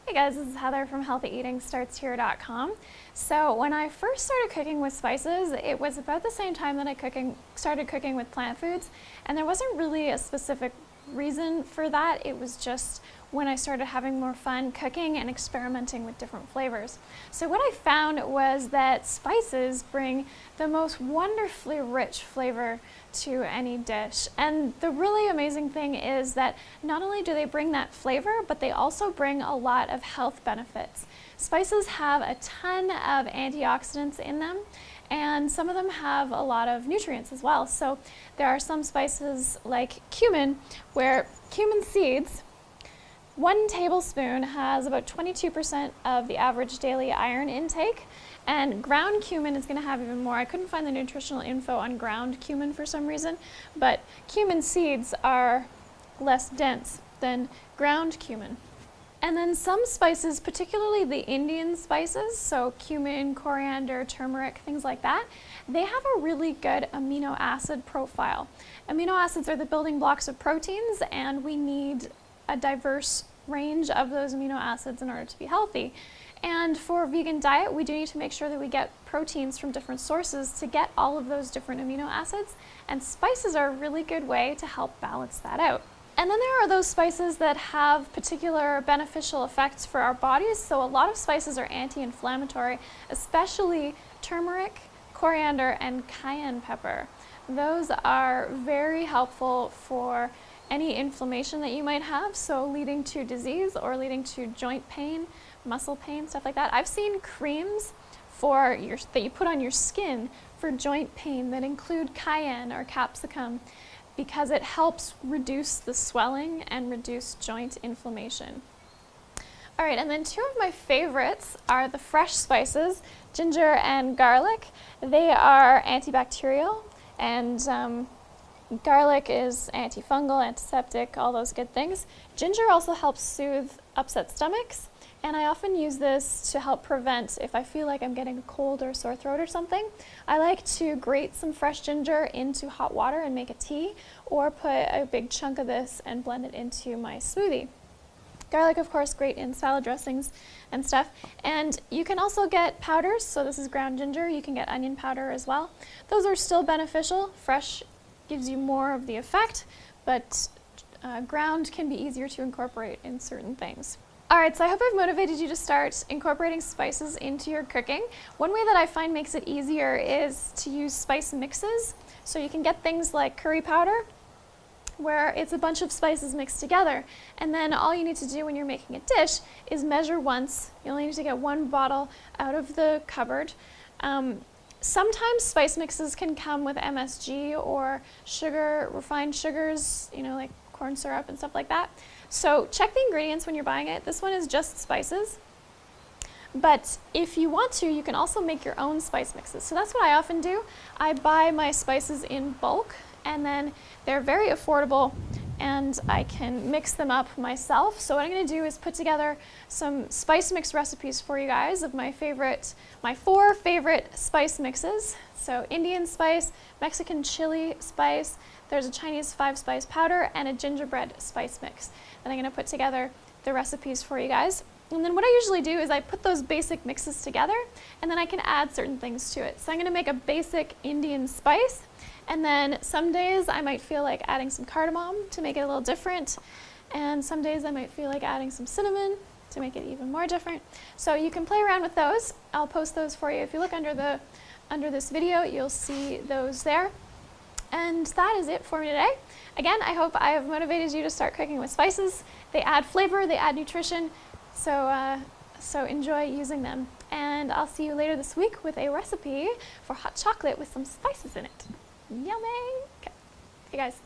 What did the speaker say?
Hey guys, this is Heather from HealthyEatingStartsHere.com. So when I first started cooking with spices, it was about the same time that I started cooking with plant foods, and there wasn't really a specific reason for that. It was just when I started having more fun cooking and experimenting with different flavors. So what I found was that spices bring the most wonderfully rich flavor to any dish. And the really amazing thing is that not only do they bring that flavor, but they also bring a lot of health benefits. Spices have a ton of antioxidants in them, and some of them have a lot of nutrients as well. So there are some spices like cumin, where cumin seeds, 1 tablespoon has about 22% of the average daily iron intake, and ground cumin is going to have even more. I couldn't find the nutritional info on ground cumin for some reason, but cumin seeds are less dense than ground cumin. And then some spices, particularly the Indian spices, so cumin, coriander, turmeric, things like that, they have a really good amino acid profile. Amino acids are the building blocks of proteins, and we need a diverse range of those amino acids in order to be healthy. And for a vegan diet, we do need to make sure that we get proteins from different sources to get all of those different amino acids, and spices are a really good way to help balance that out. And then there are those spices that have particular beneficial effects for our bodies. So a lot of spices are anti-inflammatory, especially turmeric, coriander, and cayenne pepper. Those are very helpful for any inflammation that you might have, so leading to disease or leading to joint pain, muscle pain, stuff like that. I've seen creams that you put on your skin for joint pain that include cayenne or capsicum, because it helps reduce the swelling and reduce joint inflammation. All right, and then 2 of my favorites are the fresh spices, ginger and garlic. They are antibacterial, and garlic is antifungal, antiseptic, all those good things. Ginger also helps soothe upset stomachs, and I often use this to help prevent if I feel like I'm getting a cold or sore throat or something. I like to grate some fresh ginger into hot water and make a tea, or put a big chunk of this and blend it into my smoothie. Garlic, of course, great in salad dressings and stuff. And you can also get powders, so this is ground ginger. You can get onion powder as well. Those are still beneficial. Fresh gives you more of the effect, but ground can be easier to incorporate in certain things. All right, so I hope I've motivated you to start incorporating spices into your cooking. One way that I find makes it easier is to use spice mixes. So you can get things like curry powder, where it's a bunch of spices mixed together, and then all you need to do when you're making a dish is measure once. You only need to get 1 bottle out of the cupboard. Sometimes spice mixes can come with MSG or sugar, refined sugars, like corn syrup and stuff like that. So check the ingredients when you're buying it. This one is just spices. But if you want to, you can also make your own spice mixes. So that's what I often do. I buy my spices in bulk, and then they're very affordable, and I can mix them up myself. So what I'm going to do is put together some spice mix recipes for you guys of my 4 favorite spice mixes. So Indian spice, Mexican chili spice, there's a Chinese 5-spice powder, and a gingerbread spice mix. And I'm going to put together the recipes for you guys. And then what I usually do is I put those basic mixes together, and then I can add certain things to it. So I'm going to make a basic Indian spice, and then some days I might feel like adding some cardamom to make it a little different, and some days I might feel like adding some cinnamon to make it even more different. So you can play around with those. I'll post those for you. If you look under this video, you'll see those there. And that is it for me today. Again, I hope I have motivated you to start cooking with spices. They add flavor, they add nutrition, so enjoy using them. And I'll see you later this week with a recipe for hot chocolate with some spices in it. Yummy! Okay, hey guys.